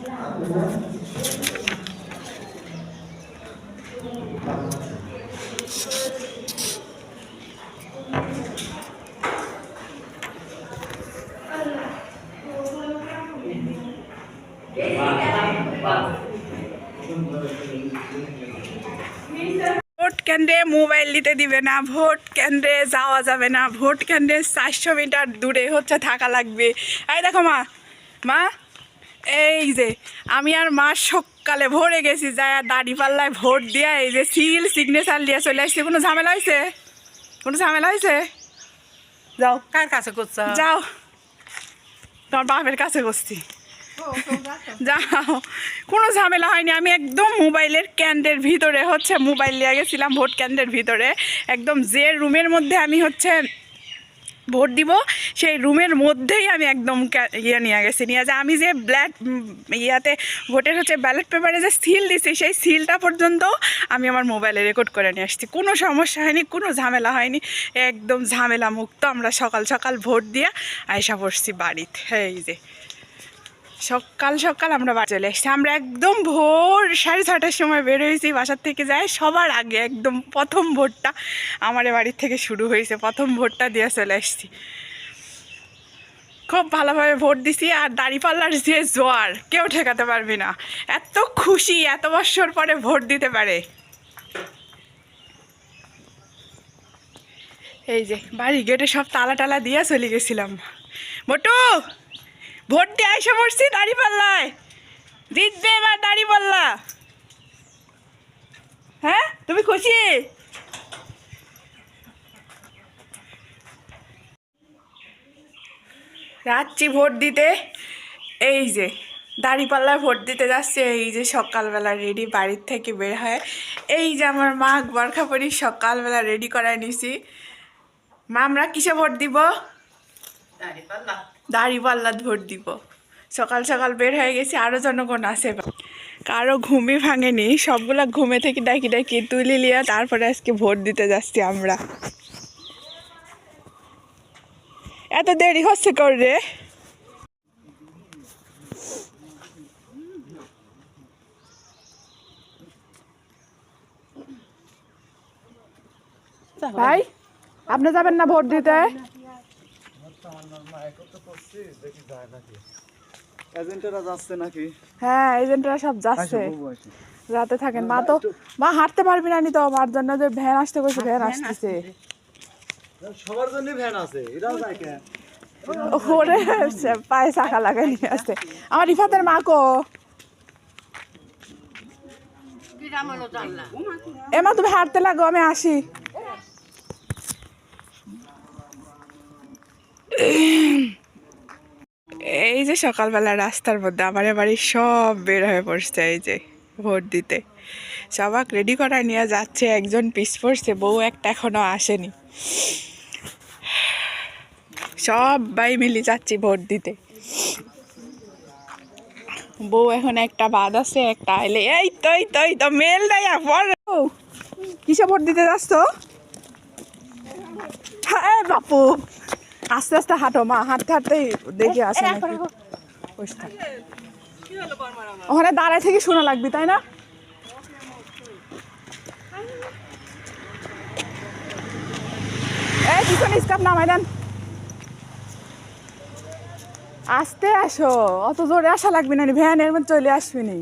Vote কেন্দ্রে mobile দিতে দিবে না, ভোট কেন্দ্রে যাওয়া যাবে না, ভোট কেন্দ্রে 400 মিটার দূরে হচ্ছে থাকা লাগবে। এই দেখো মা, মা এই যে আমি আর মা সকালে ভোরে গেছি, যাই আর দাঁড়িপাল্লায় ভোট দিয়ে এই যে সিগনেচার দিয়ে চলে আসছে। কোনো ঝামেলা হয়েছে? কোনো ঝামেলা হয়েছে? যাও। কার কাছে করছো? যাও, তোমার বাপের কাছে করছি। যাও, কোনো ঝামেলা হয়নি। আমি একদম মোবাইলের কেন্দ্রের ভিতরে হচ্ছে মোবাইল নিয়ে গেছিলাম, ভোট কেন্দ্রের ভিতরে একদম যে রুমের মধ্যে আমি হচ্ছে ভোট দিব সেই রুমের মধ্যেই আমি একদম ইয়ে নিয়ে গেছি, নিয়ে যে আমি যে ইয়াতে ভোটের হচ্ছে ব্যালট পেপারে যে সিল দিছি সেই সিলটা পর্যন্ত আমি আমার মোবাইলে রেকর্ড করে নিয়ে আসছি। কোনো সমস্যা হয়নি, কোনো ঝামেলা হয়নি, একদম ঝামেলা মুক্ত। আমরা সকাল সকাল ভোট দিয়ে আয়সা পড়ছি বাড়িতে। এই যে সকাল সকাল আমরা বাড়ি চলে এসেছি। আমরা একদম ভোর 6:30টার সময় বের হয়েছি বাসার থেকে, যাই সবার আগে একদম প্রথম ভোটটা আমার বাড়ির থেকে শুরু হয়েছে, প্রথম ভোটটা দিয়ে চলে এসেছি। খুব ভালোভাবে ভোট দিছি। আর দাঁড়িপাল্লার যে জোয়ার কেউ ঠেকাতে পারবি না, এত খুশি, এত বছর পরে ভোট দিতে পারে। এই যে বাড়ি গেটে সব তালা টালা দিয়ে চলে গেছিলাম। মোটু ভোট দিয়ে আইসা পড়ছি দাঁড়িপাল্লায়, জিতবে এবার দাঁড়িপাল্লা। হ্যাঁ তুমি খুশি? যাচ্ছি ভোট দিতে। এই যে দাঁড়িপাল্লায় ভোট দিতে যাচ্ছে। এই যে সকালবেলা রেডি, বাড়ির থেকে বের হয়। এই যে আমার মা বরখা পরি সকালবেলা রেডি করায় নিছি। মা আমরা কিসে ভোট দিব? দাঁড়িপাল্লাত ভোট দিব। সকাল সকাল বের হয়ে গেছি, আরও জনগণ আছে, কারো ঘুমই ভাঙেনি, সবগুলা ঘুমে থেকে ডাকি ডাকি তুলি লিয়া তারপরে আজকে ভোট দিতে যাচ্ছি আমরা। এত দেরি হচ্ছে করে ভাই, আপনি যাবেন না ভোট দিতে? হ্যাঁ এজেন্টরা সব যাচ্ছে, রাতে থাকেন। মা তো মা হাঁটতে পারবি না, নি তো আমার জন্য যে ভ্যান আসতে কইছে, ভ্যান আসতেছে সবার জন্য ভ্যান আছে, এটাও যায় কেন? ওরে পায়ে চাকা লাগাই নিয়ে আসছে। আমার রিফাতের মা কো? এমা তুমি হাঁটতে লাগো, আমি আসি। এই যে সকালবেলা রাস্তার মধ্যে আমার বাড়ির সব বের হয়ে পড়ছে এই যে ভোট দিতে। সবাক রেডি করা নিয়ে যাচ্ছে, একজন পিছ পড়ছে, বউ একটা এখনো আসেনি। সবাই মিলে যাচ্ছি ভোট দিতে। বউ এখন একটা বাদ আছে, একটা আইলে। এই তো এই তো এই তো মেল দেয়া পড়। কিসে ভোট দিতে যাচ্ছ? হ্যাঁ বাপু আস্তে আস্তে হাঁটো মা, হাঁটতে হাঁটতেই দেখে আসে। ওখানে দাঁড়ায় থেকে শোনা লাগবি, তাই না? এই পিছনে স্কাপ নামাই দেন। আস্তে আসো, অত জোরে আসা লাগবে না, ভ্যানের মধ্যে চলে আসবি নি।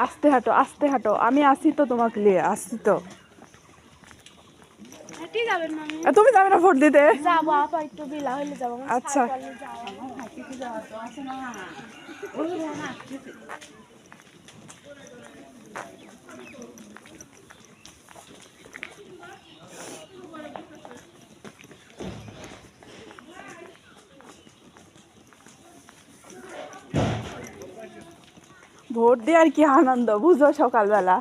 আস্তে হাঁটো, আস্তে হাঁটো, আমি আসি তো, তোমাকে নিয়ে আসছি তো। তুমি যাবে না ভোট দিতে? আচ্ছা ভোট দিয়ে আর কি আনন্দ বুঝো সকালবেলা,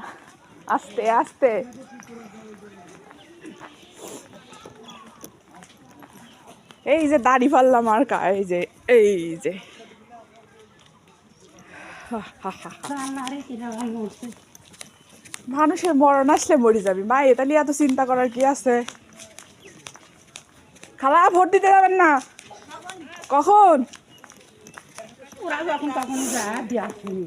আস্তে আস্তে। এই যে দাঁড়িপাল্লা মার্কা, এই যে এই যে মানুষের মরণ আসলে মরে যাবি মা, এটা নিয়ে এত চিন্তা করার কি আছে? খালা ভোট দিতে যাবেন না? কখন? ওরা যখন তখন যা দিয়ে আসেনি।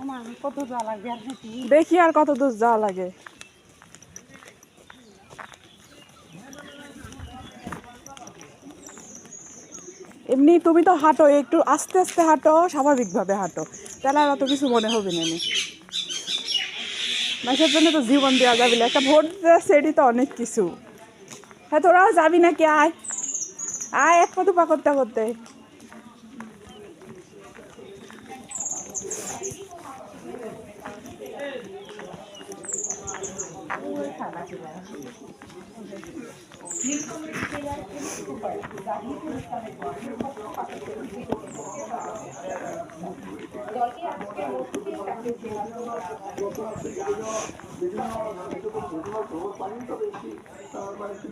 আমার কত যা লাগবে আর হেঁটে। দেখি আর কত দূর যাওয়া লাগে। এমনি তুমি তো হাঁটো, একটু আস্তে আস্তে হাঁটো, স্বাভাবিকভাবে হাঁটো, তাহলে আর অত কিছু মনে হবে না। মানুষের জন্য তো জীবন দেওয়া যাবে না, একটা ভোট সেটি তো অনেক কিছু। হ্যাঁ তোরাও যাবি নাকি? আয় আয়, এক পা করতে করতে।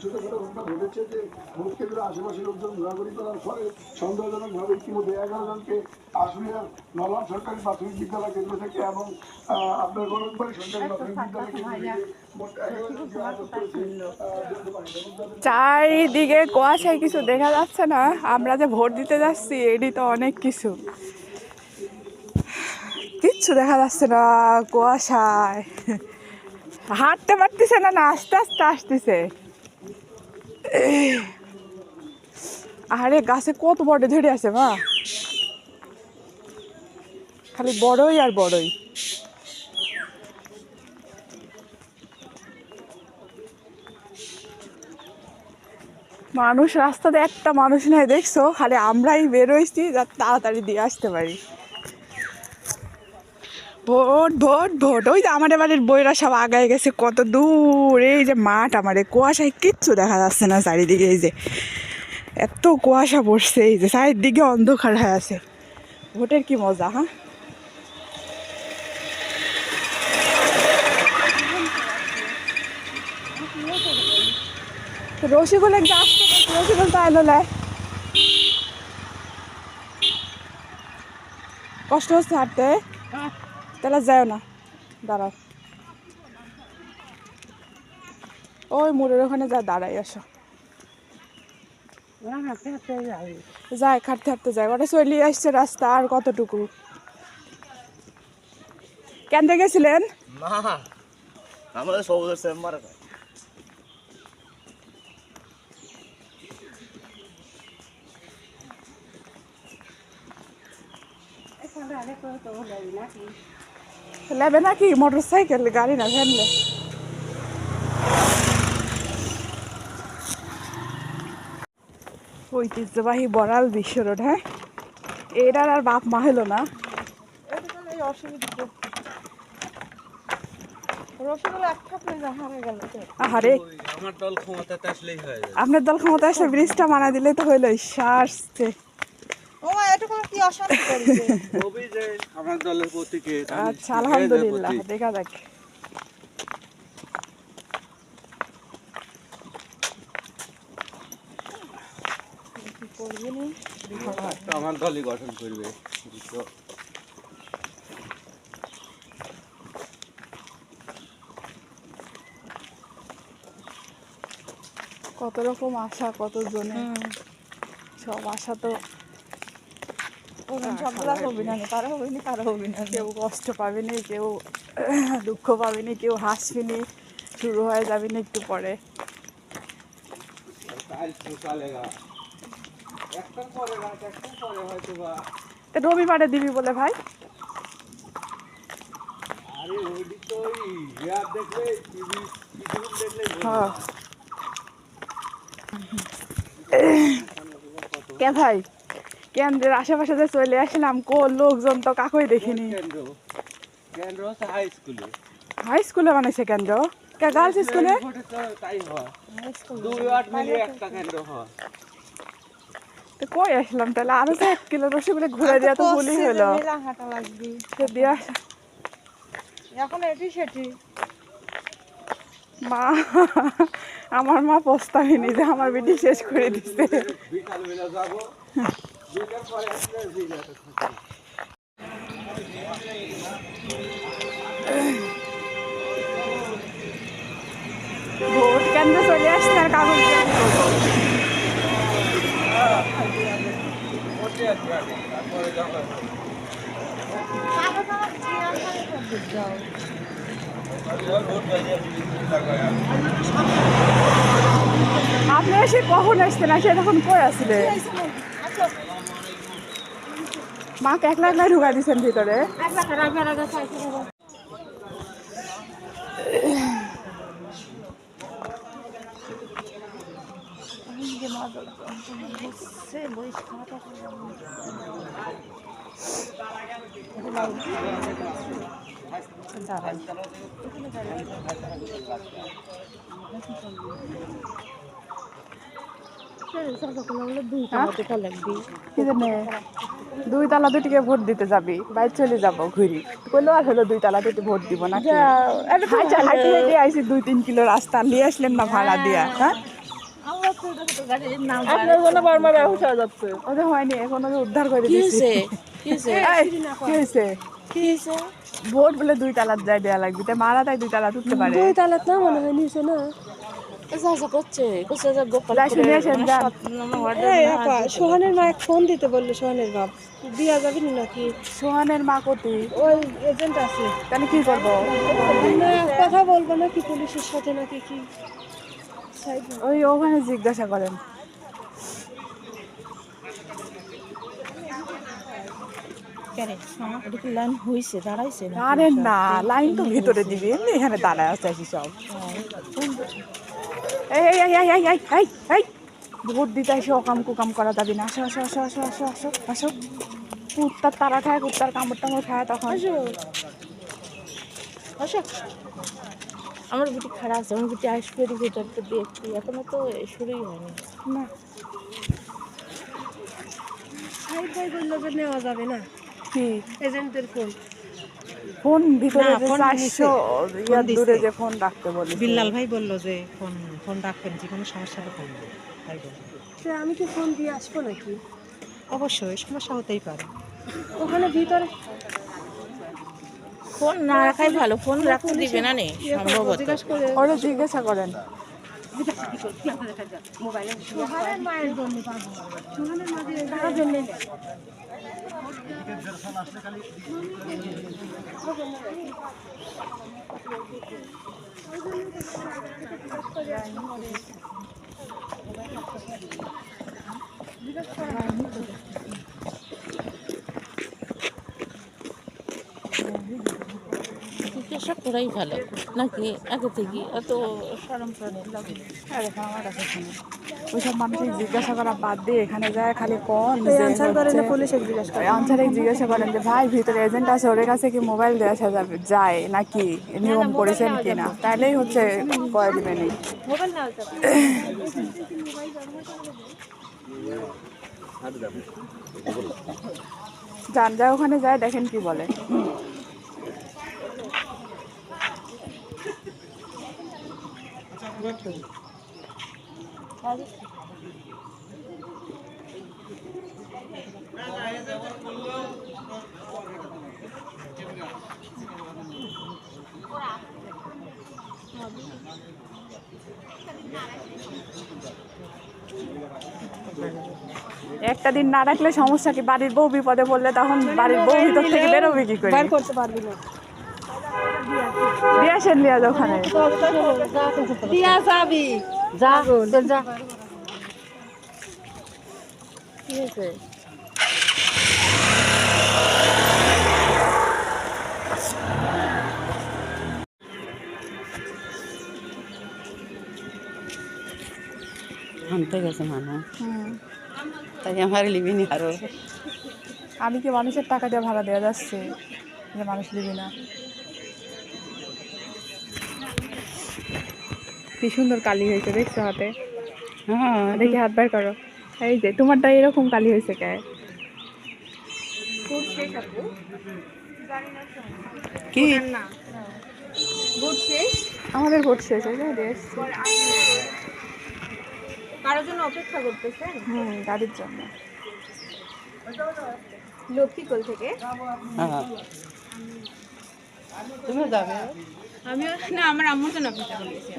ছোটখাটো ঘটনা ঘটেছে যে ভোট কেন্দ্রের আশেপাশে লোকজন ঘোরাঘুরি করার ফলে সন্দেহজনকভাবে ইতিমধ্যে 11 জনকে আশুলিয়ার নলাম সরকারি প্রাথমিক বিদ্যালয় কেন্দ্র থেকে এবং আপনার গণকবাড়ি সরকারি প্রাথমিক বিদ্যালয় কেন্দ্র থেকে মোট 11 জনকে আটক করেছে জানতে পারি। চারিদিকে কুয়াশায় কিছু দেখা যাচ্ছে না। আমরা যে ভোট দিতে যাচ্ছি এটি তো অনেক কিছু, কিচ্ছু দেখা যাচ্ছে না কুয়াশায়। হাঁটতে পারতেছে না, না আস্তে আস্তে আসতেছে। আরে গাছে কত বড় ধরে আছে মা, খালি বড়ই আর বড়ই। মানুষ রাস্তাতে একটা মানুষ নাই দেখছো, খালি আমরাই বেরোইছি যাতে তাড়াতাড়ি দিয়ে আসতে পারি। ভোট ভোট ভোট, ওই যে আমাদের বাড়ির বইরা সব আগায় গেছে কত দূর। এই যে মাঠ, আমাদের কুয়াশায় কিচ্ছু দেখা যাচ্ছে না চারিদিকে। এই যে এত কুয়াশা পড়ছে, এই যে চারিদিকে অন্ধকার হয়ে আছে। ভোটের কি মজা! হ্যাঁ, রসিকুল একটা আসতে, রসিকুল তো এলো লাই, কষ্ট হচ্ছে হাঁটতে, তাহলে যাও না, দাঁড়াও ওই মোড়ের ওখানে যা দাঁড়াই আসো। ওরা হাঁটতে হাঁটতে যায়। যায় হাঁটতে হাঁটতে যায়, ওটা চলে আসছে রাস্তা আর কতটুকু। কেন গেছিলেন? না আমাদের সবুজের চেম্বারে লেবে নাকি মোটর সাইকেল, গাড়ি না ভ্যানলে? ঐতিহ্যবাহী বড়াল বিশ্ব রোড। হ্যাঁ, এটার আর বাপ মা হলো না। আহারে, আমার দল ক্ষমতাতে আসলেই হয়ে যায়। আপনার দল ক্ষমতা এসে ব্রিজটা মানা দিলে তো হইলো। আসছে আমার দলের প্রতীকে। আচ্ছা, আলহামদুলিল্লাহ, দেখা যাক। আমার দলই গঠন করবে। কত রকম আশা, কত জনে সব আশা তো সবগুলা হবে না, কারো হবে না, কারো হবে না। কেউ কষ্ট পাবে না, কেউ দুঃখ পাবে না, কেউ হাসবে, শুরু হয়ে যাবে না একটু পরে। তা রবিবারে দিবি বলে ভাই? হ্যাঁ। কে ভাই, কেন্দ্রের আশেপাশে যে চলে আসলাম, কোন লোকজন তো কাকুই দেখিনি। কেন্দ্র হচ্ছে হাই স্কুলে। হাই স্কুলে বানাইছে কেন্দ্র? কে গার্লস স্কুলে? তাই হয়, 2 ওয়ার্ড মিলিয়ে একটা কেন্দ্র হয়। তো কই আসলাম তাহলে? আরো তো 1 কিলো রসগোল্লা ঘুরে দেওয়া তো ভুলই হলো। হাঁটা লাগবে তো দিয়া এখন, এটি সেটি। মা, আমার মা পস্তাবেনি যে আমার বেটি শেষ করে দিচ্ছে। বিকালবেলা যাবো, বিকাল পরে আসলে বিকালে থাকবে। কাগজ দিয়ে কি করবো? আপনি এসে কখন আসছেন? আসে তখন কই আসলে? মাকে একলা একলা ঢুকা দিচ্ছেন ভিতরে। দুই তালা দুটিকে ভোট দিতে যাবি, বাইর চলে যাবো ঘুরি বললো, আর হলো দুই তালা দুটি ভোট দিব না। হাইটে আইসি 2-3 কিলো রাস্তা নিয়ে আসলেন না ভাড়া দিয়া। হ্যাঁ ওদের হয়নি এখন, ওদের উদ্ধার করে দিয়েছে। কি হয়েছে? ভোট বলে 2 তালাত যাই দেওয়া লাগবে, তাই মারা তাই 2 তালা উঠতে পারে। 2 তালাত না মনে হয় নিচে না। সোহানের মা ফোন দিতে বললো, সোহানের বাপ দিয়া যাবি নাকি? সোহানের মা কতি ওই এজেন্ট আছে, তাহলে কি করবো? না কথা বলবো নাকি পুলিশের সাথে নাকি কি? ওই ওখানে জিজ্ঞাসা করেন। আরে না, লাইন তো ভিতরে দিবি, এমনি এখানে দাঁড়ায় আছে সব। ভোট দিতে এসে অকাম কুকাম করা যাবি না। আসো আসো আসো আসো আসো আসো আসো। কুত্তার তারা খায়, কুত্তার কামড় টামড় খায় তখন। আমার গুটি খারাপ আছে, আমার গুটি আসবে ভিতর তো দেখছি, এখনো তো শুরুই হয়নি না। সাইড বাই বললো যে নেওয়া যাবে না, কি এজেন্টের ফোন। ফোন ভিতরে 400 ইয়ার দূরে যে ফোন রাখতে বলি। বিল্লাল ভাই বললো যে ফোন রাখবেন, যে কোনো সমস্যা হলে ফোন দেবেন, তাই বললো। আমি কি ফোন দিয়ে আসবো নাকি? অবশ্যই সমস্যা হতেই পারে। ওখানে ভিতরে ফোন না রাখাই ভালো, ফোন রাখতে দিবে না নে সম্ভবত। ওরা জিজ্ঞাসা করেন। সোহানের মায়ের জন্য পাবো, সোহানের মা দিয়ে কার জন্য? জিজ্ঞাসা করাই ভালো নাকি আগে থেকে এত সরম সরম লাগে। ওইসব মানুষের জিজ্ঞাসা করা বাদ দিয়ে এখানে যায় খালি কোন আনসার করেন না, পুলিশে জিজ্ঞাসা করে। আনসারে জিজ্ঞাসা করেন যে ভাই ভিতরে এজেন্ট আছে, ওর কাছে কি মোবাইল দেওয়া যাবে যায় নাকি, নিয়ম করেছেন কিনা, তাইলেই হচ্ছে কয়ে দিবেন। মোবাইল নেওয়া যাবে। যান যায় ওখানে যায়, দেখেন কি বলে। একটা দিন না রাখলে সমস্যা কি? বাড়ির বউ বিপদে পড়লে তখন বাড়ির বউ ভিতর থেকে বেরোবে কি করে? বের করতে পারবি না। দিয়ে আসেন লিয়া ওখানে দিয়া যাবি, যা যা। কি হয়েছে? আনতে গেছে মানুষ, তাই আমার লিবিনি আরো। আমি কি মানুষের টাকা দিয়ে ভাড়া দেওয়া যাচ্ছে যে মানুষ লিবি না? কি সুন্দর কালি হয়েছে দেখছো হাতে? হ্যাঁ দেখি হাত বের করো। এই যে তোমারটা এরকম কালি হয়েছে কে? কি আমাদের ভোট শেষ হয়ে যায়, এসছি। কারোর জন্য অপেক্ষা করতেছেন? গাড়ির জন্য। লক্ষ্মীকোল থেকে হ্যাঁ তুমি যাবে? আমিও না, আমার আম্মুর জন্য অপেক্ষা করতেছি।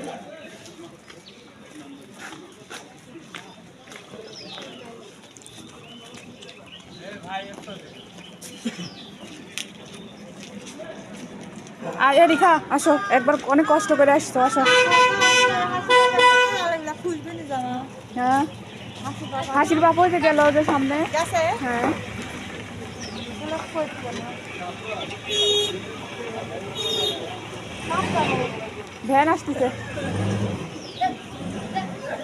এরিখা আসো, একবার অনেক কষ্ট করে আসতো, আসো। হ্যাঁ, হাসির বাপ হইতে গেল ওদের সামনে। হ্যাঁ, ভ্যান আসতেছে,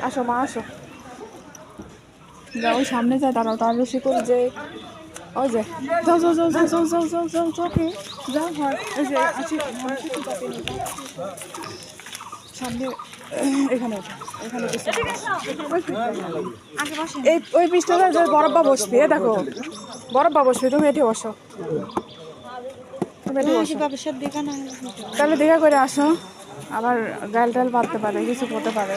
আসো মা আসো। যাও ওই সামনে যায়, দাঁড়াও, তার বেশি করে যে ওই যে যাও যাও যাও যাও যাও যাও যাও যাও চোখে যাও হয় ওই যে আছে সামনে, এখানে ওঠো, এখানে এই ওই পিসটা যে বরফবা বসবে, দেখো বরফবা বসবে, তুমি এটি বসো, তুমি এটি বসো। তাহলে দেখা করে আসো, আবার গাল টাল বাঁধতে পারে, কিছু করতে পারে।